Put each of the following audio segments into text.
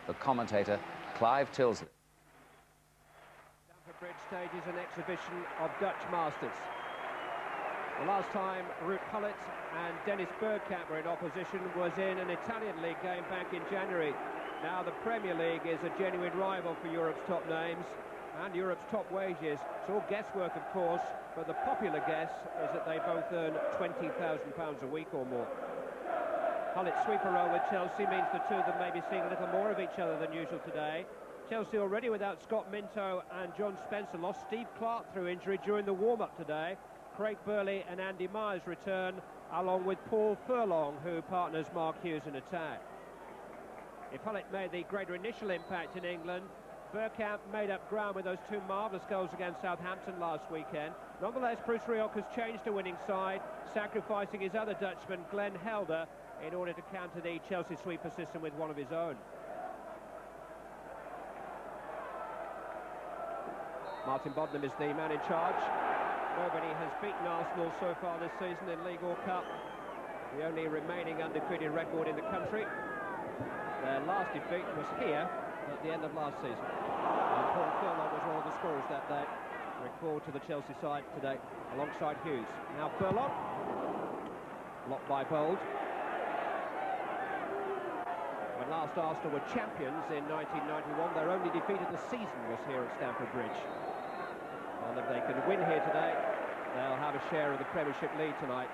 the commentator Clive Tilsley. Stamford Bridge stages an exhibition of Dutch masters. The last time Ruud Gullit and Dennis Bergkamp were in opposition was in an Italian league game back in January. Now the Premier League is a genuine rival for Europe's top names and Europe's top wages. It's all guesswork, of course, but the popular guess is that they both earn £20,000 a week or more. Gullit's sweeper role with Chelsea means the two of them may be seeing a little more of each other than usual today. Chelsea already without Scott Minto and John Spencer, lost Steve Clarke through injury during the warm-up today. Craig Burley and Andy Myers return, along with Paul Furlong, who partners Mark Hughes in attack. If Gullit made the greater initial impact in England, Bergkamp made up ground with those two marvellous goals against Southampton last weekend. Nonetheless, Bruce Rioch has changed the winning side, sacrificing his other Dutchman, Glenn Helder, in order to counter the Chelsea sweeper system with one of his own. Martin Bodnam is the man in charge. Nobody has beaten Arsenal so far this season in League or Cup, the only remaining undefeated record in the country. Their last defeat was here at the end of last season. And Paul Furlong was one of the scorers that day. Recalled to the Chelsea side today alongside Hughes. Now Furlong, blocked by Bold. When last Arsenal were champions in 1991, their only defeat of the season was here at Stamford Bridge. And if they can win here today, they'll have a share of the Premiership lead tonight.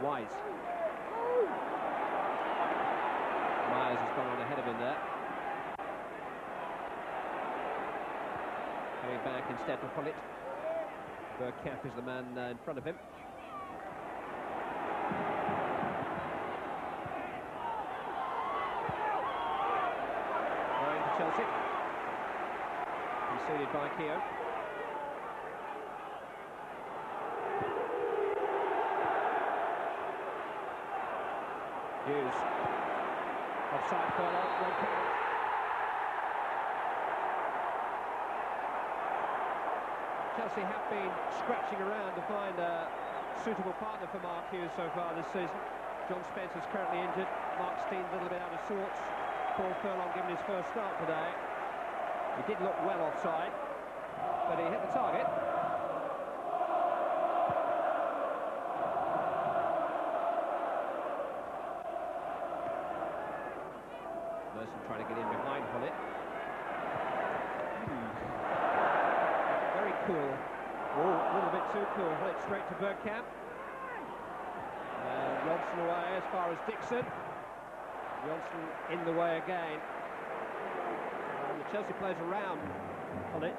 Wise. Myers has gone on ahead of him there. Coming back instead for Gullit. Bergkamp is the man in front of him. Going to Chelsea. Conceded by Keown. Hughes. Offside Furlong, red card. Chelsea have been scratching around to find a suitable partner for Mark Hughes so far this season. John Spencer's currently injured. Mark Stein a little bit out of sorts. Paul Furlong given his first start today. He did look well offside, but he hit the target. Merson trying to get in behind Gullit. Very cool. Oh, a little bit too cool. Gullit straight to Bergkamp. And Johnson away as far as Dixon. Johnson in the way again. And the Chelsea players around Gullit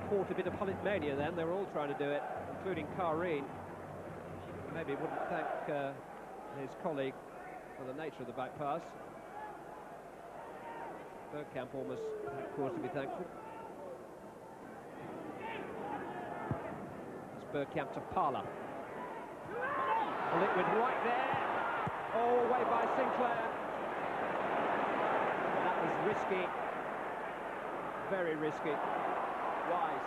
caught a bit of Gullit mania then. They were all trying to do it, including Kareen. Maybe wouldn't thank his colleague for the nature of the back pass. Bergkamp almost, of course, to be thankful. It's Bergkamp to Parler. Gullit with right there. Oh, away by Sinclair. That was risky. Very risky. Wise.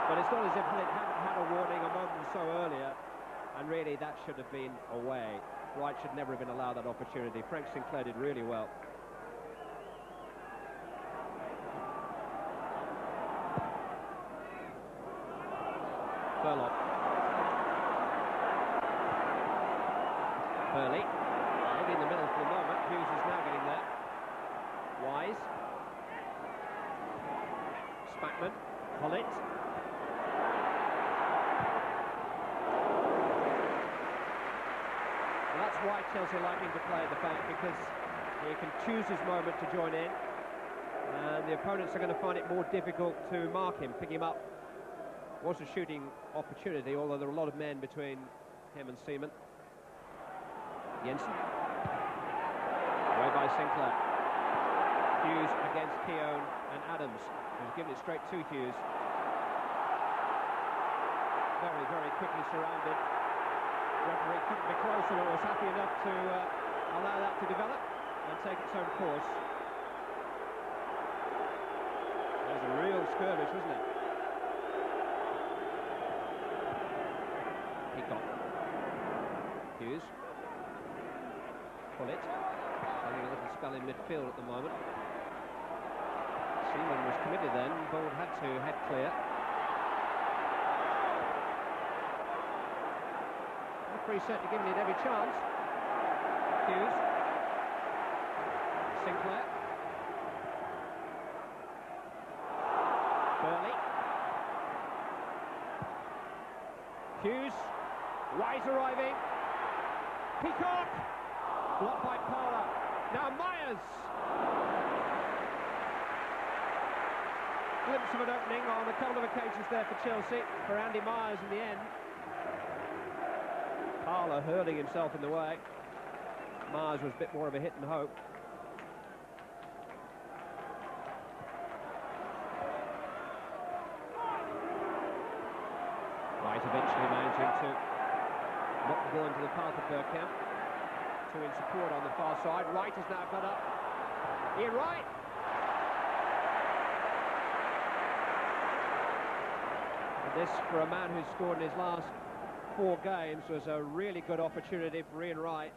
But it's not as if Gullit hadn't had a warning a moment or so earlier, and really that should have been away. Wright should never have been allowed that opportunity. Frank Sinclair did really well. Furlong. Burley. Maybe in the middle for the moment. Hughes is now getting there. Wise. Spackman. Gullit. That's why Chelsea like him to play at the back, because he can choose his moment to join in, and the opponents are going to find it more difficult to mark him, pick him up. Was a shooting opportunity, although there are a lot of men between him and Seaman. Jensen. Away by Sinclair. Hughes against Keown and Adams, who's given it straight to Hughes. Very, very quickly surrounded. Referee couldn't be closer, but was happy enough to allow that to develop and take its own course. skirmish, wasn't it? Peacock. Hughes. Pullet. Having a little spell in midfield at the moment. Seaman was committed then. Bold had to head clear. Referee certainly giving it every chance. Hughes. Sinclair. Burley. Hughes. Wise arriving. Peacock. Blocked by Parler. Now Myers. Glimpse of an opening on a couple of occasions there for Chelsea, for Andy Myers in the end. Parler hurling himself in the way. Myers was a bit more of a hit and hope. Wright eventually managing to knock the ball into the path of Bergkamp. Two in support on the far side. Wright has now got up. Ian Wright. And this, for a man who's scored in his last 4 games, was a really good opportunity for Ian Wright.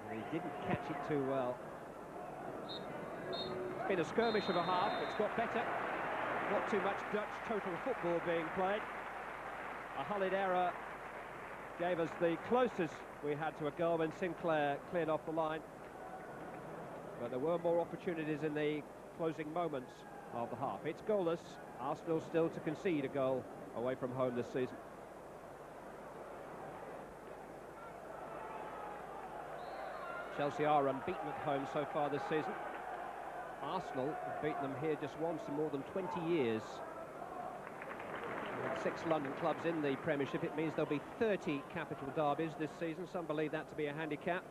And he didn't catch it too well. It's been a skirmish of a half. It's got better. Not too much Dutch total football being played. A Hullid error gave us the closest we had to a goal when Sinclair cleared off the line. But there were more opportunities in the closing moments of the half. It's goalless. Arsenal still to concede a goal away from home this season. Chelsea are unbeaten at home so far this season. Arsenal have beaten them here just once in more than 20 years. With 6 London clubs in the Premiership, it means there'll be 30 capital derbies this season. Some believe that to be a handicap.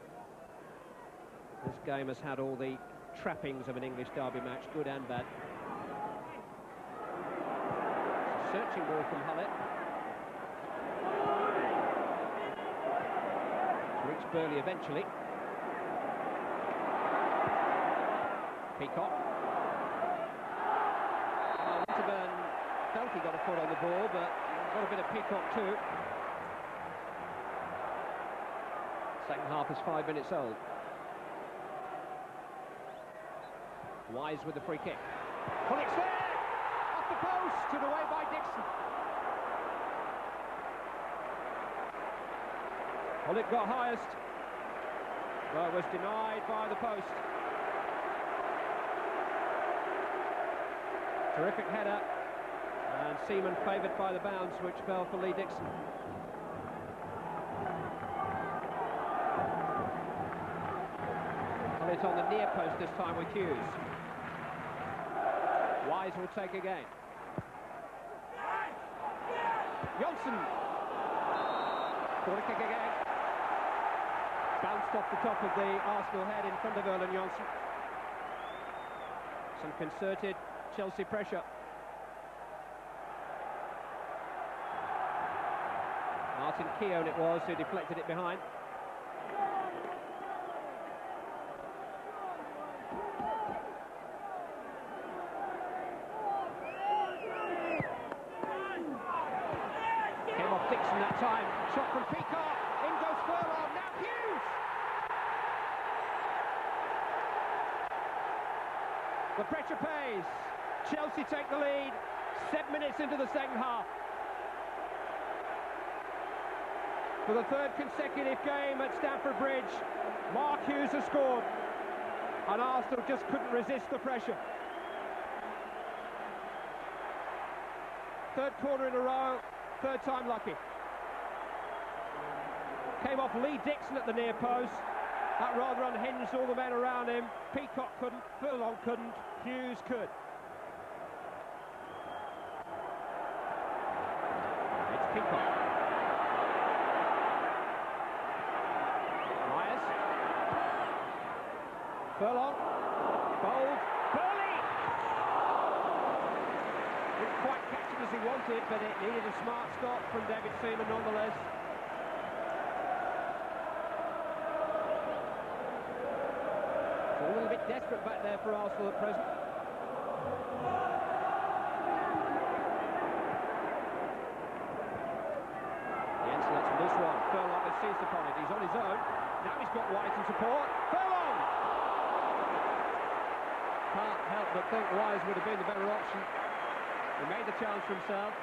This game has had all the trappings of an English derby match, good and bad. It's a searching ball from Hullett. To reach Burley eventually. Peacock. Winterburn felt he got a foot on the ball, but got a bit of Peacock too. Second half is 5 minutes old. Wise with the free kick. Pullet's there! Off the post, put away by Dixon. Pullet got highest, but was denied by the post. Terrific header, and Seaman favoured by the bounce, which fell for Lee Dixon. Pullet on the near post this time with Hughes. Wise will take again. Johnson. Corner kick again. Bounced off the top of the Arsenal head in front of Erland Johnsen. Some concerted Chelsea pressure. Martin Keown it was who deflected it behind. Came off Dixon that time. Shot from Peacock. In goes Furlong. Now Hughes. The pressure pays. Chelsea take the lead, 7 minutes into the second half. For the 3rd consecutive game at Stamford Bridge, Mark Hughes has scored, and Arsenal just couldn't resist the pressure. 3rd corner in a row, 3rd time lucky. Came off Lee Dixon at the near post. That rather unhinged all the men around him. Peacock couldn't, Furlong couldn't, Hughes could. Peacock. Myers. Furlong. Bold. Burley! Didn't quite catch it as he wanted, but it needed a smart stop from David Seaman nonetheless. It's a little bit desperate back there for Arsenal at present. This one, Furlong has seized upon it. He's on his own. Now he's got Wise in support. Furlong! Can't help but think Wise would have been the better option. He made the chance for himself.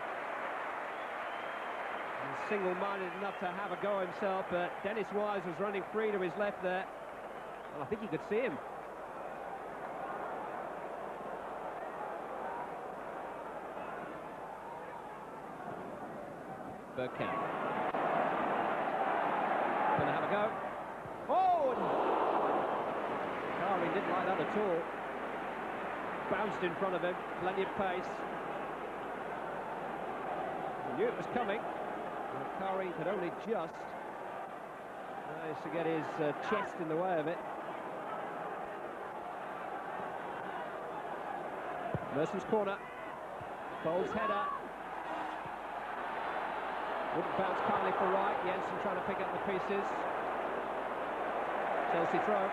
He's single-minded enough to have a go himself, but Dennis Wise was running free to his left there. Well, I think he could see him. Bergkamp. Gonna have a go. Oh! Carling didn't like that at all. Bounced in front of him, plenty of pace. He knew it was coming. Carling could only just manage to get his chest in the way of it. Merson's corner. Bowles header. Wouldn't bounce kindly for right. Jensen trying to pick up the pieces. Chelsea throw.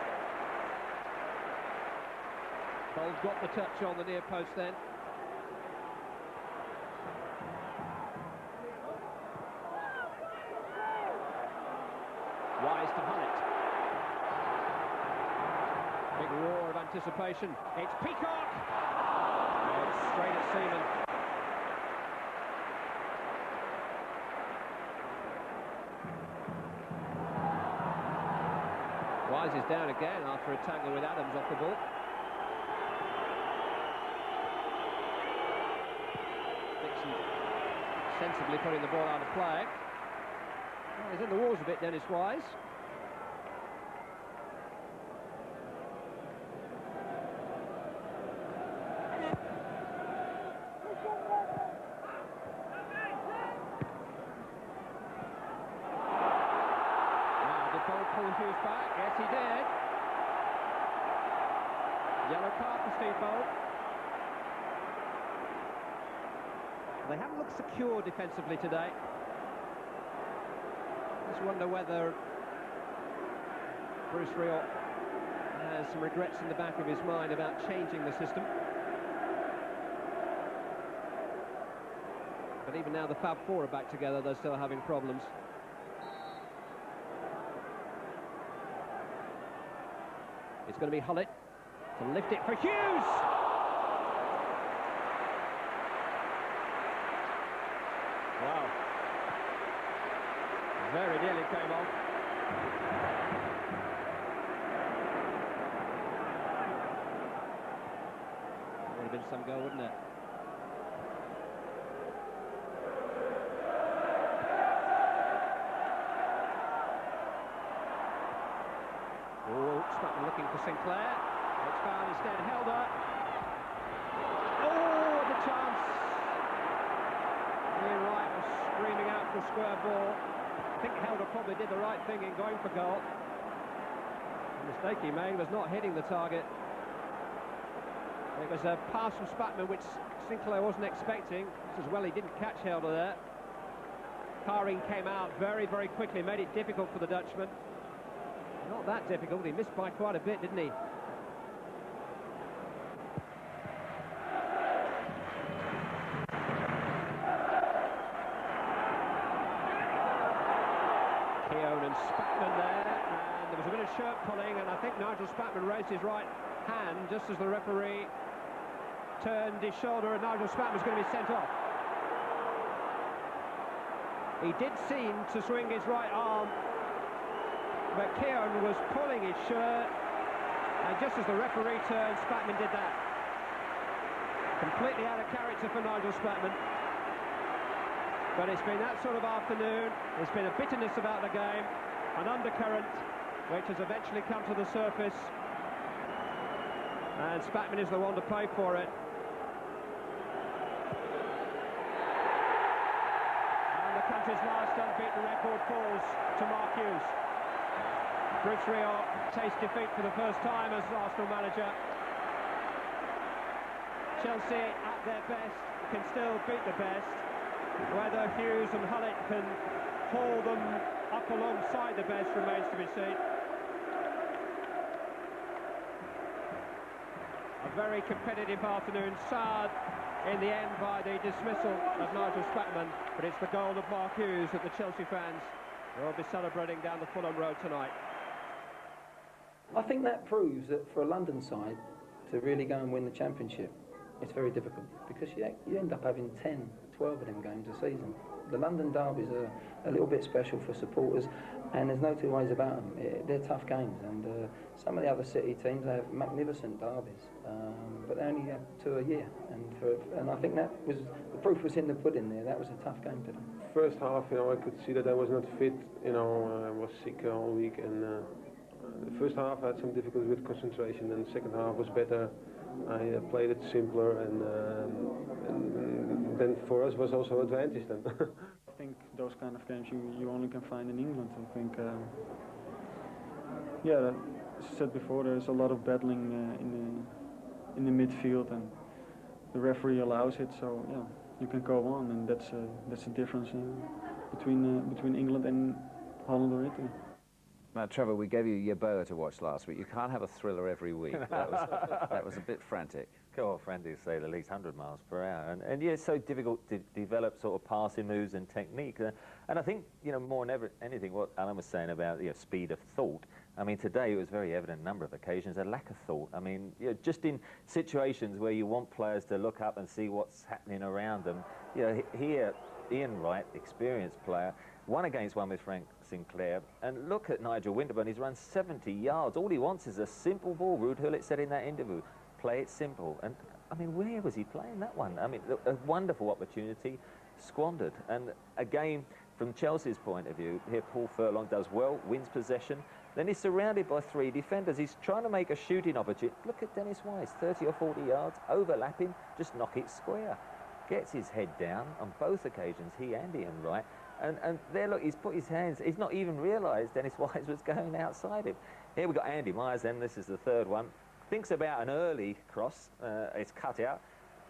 Bowles got the touch on the near post then. Wise to Hullett. Big roar of anticipation. It's Peacock! Oh, it's straight at Seaman. Wise is down again after a tangle with Adams off the ball. Dixon sensibly putting the ball out of play. Well, he's in the walls a bit, Dennis Wise. Pull Hughes back. Yes, he did. Yellow card for Steve Bold. They haven't looked secure defensively today. Just wonder whether Bruce Rioch has some regrets in the back of his mind about changing the system. But even now the Fab Four are back together, they're still having problems. It's going to be Hullett to lift it for Hughes! Wow. Very nearly came off. Would have been some goal, wouldn't it? Spatman looking for Sinclair. It's found instead Helder. Oh, the chance! Ian Wright was screaming out for a square ball. I think Helder probably did the right thing in going for goal. The mistake he made was not hitting the target. It was a pass from Spatman which Sinclair wasn't expecting. Just as well he didn't catch Helder there. Carling came out very, very quickly, made it difficult for the Dutchman. Not that difficult, he missed by quite a bit, didn't he? Keown and Spatman there, and there was a bit of shirt pulling, and I think Nigel Spatman raised his right hand just as the referee turned his shoulder, and Nigel Spatman was going to be sent off. He did seem to swing his right arm, but Keown was pulling his shirt, and just as the referee turned, Spatman did that. Completely out of character for Nigel Spatman. But it's been that sort of afternoon. There's been a bitterness about the game, an undercurrent, which has eventually come to the surface. And Spatman is the one to pay for it. And the country's last unbeaten record falls to Mark Hughes. Bruce Rioch tastes defeat for the first time as Arsenal manager. Chelsea, at their best, can still beat the best. Whether Hughes and Hullett can haul them up alongside the best remains to be seen. A very competitive afternoon, soured in the end by the dismissal of Nigel Spatman, but it's the goal of Mark Hughes that the Chelsea fans We'll be celebrating down the Fulham Road tonight. I think that proves that for a London side to really go and win the Championship, it's very difficult because you end up having 10, 12 of them games a season. The London derbies are a little bit special for supporters, and there's no two ways about them. They're tough games, and some of the other city teams have magnificent derbies, but they only have 2 a year. And I think that was the proof was in the pudding there. That was a tough game today. First half, I could see that I was not fit. I was sick all week, and the first half I had some difficulty with concentration, and the second half was better. I played it simpler, and then for us was also advantage then. I think those kind of games you only can find in England. I think, yeah, as I said before, there's a lot of battling in the midfield, and the referee allows it. So yeah, you can go on, and that's the difference between England and Holland or Italy. Now, Trevor, we gave you Yeboah to watch last week. You can't have a thriller every week. That was a bit frantic. Well, frantic to say the least, 100 miles per hour. And yeah, it's so difficult to develop sort of passing moves and technique. And I think, more than ever, anything, what Alan was saying about speed of thought, I mean, today it was very evident, a number of occasions, a lack of thought. I mean, just in situations where you want players to look up and see what's happening around them, here, Ian Wright, experienced player, won against one with Frank Sinclair, and look at Nigel Winterburn. He's run 70 yards. All he wants is a simple ball. Ruud Gullit said in that interview, play it simple. And I mean, where was he playing that one? I mean, a wonderful opportunity squandered. And again, from Chelsea's point of view, here Paul Furlong does well, wins possession. Then he's surrounded by 3 defenders. He's trying to make a shooting opportunity. Look at Dennis Wise, 30 or 40 yards, overlapping, just knock it square. Gets his head down on both occasions, he and Ian Wright. And there, look, he's put his hands, he's not even realised Dennis Wise was going outside him. Here we've got Andy Myers then, this is the third one. Thinks about an early cross, it's cut out,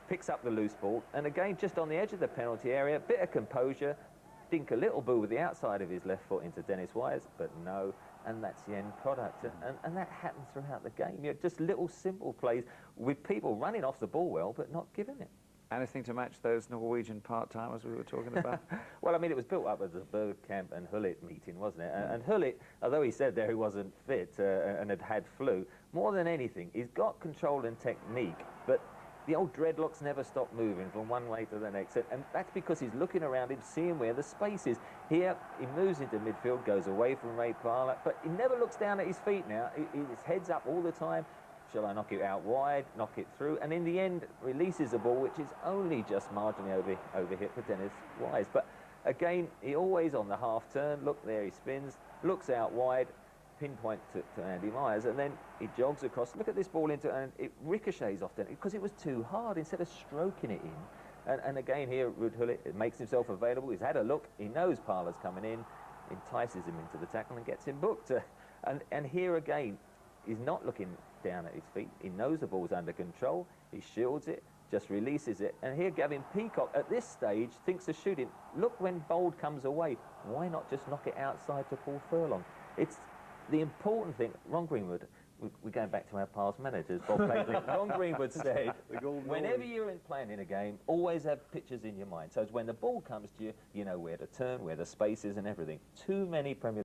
picks up the loose ball, and again, just on the edge of the penalty area, bit of composure, dink a little boo with the outside of his left foot into Dennis Wise, but no, and that's the end product. And that happens throughout the game. Just little simple plays with people running off the ball well, but not giving it. Anything to match those Norwegian part-timers we were talking about? Well, I mean, it was built up at the Bergkamp and Gullit meeting, wasn't it? And Gullit, although he said there he wasn't fit and had flu, more than anything, he's got control and technique, but the old dreadlocks never stop moving from one way to the next. And that's because he's looking around him, seeing where the space is. Here, he moves into midfield, goes away from Ray Parlour, but he never looks down at his feet now. His head's up all the time. Shall I knock it out wide, knock it through, and in the end releases a ball which is only just marginally overhit for Dennis Wise. But again, he always on the half turn, look there, he spins, looks out wide, pinpoint to Andy Myers, and then he jogs across. Look at this ball into, and it ricochets off Dennis because it was too hard instead of stroking it in. And again here, Ruud Gullit makes himself available. He's had a look, he knows Parlour's coming in, entices him into the tackle and gets him booked. And here again, he's not looking down at his feet. He knows the ball's under control. He shields it, just releases it. And here Gavin Peacock, at this stage, thinks of shooting. Look when Bold comes away. Why not just knock it outside to Paul Furlong? It's the important thing. Ron Greenwood, we're going back to our past managers, Bob Paisley. Ron Greenwood said, whenever you're playing in a game, always have pictures in your mind. So when the ball comes to you, you know where to turn, where the space is and everything. Too many Premier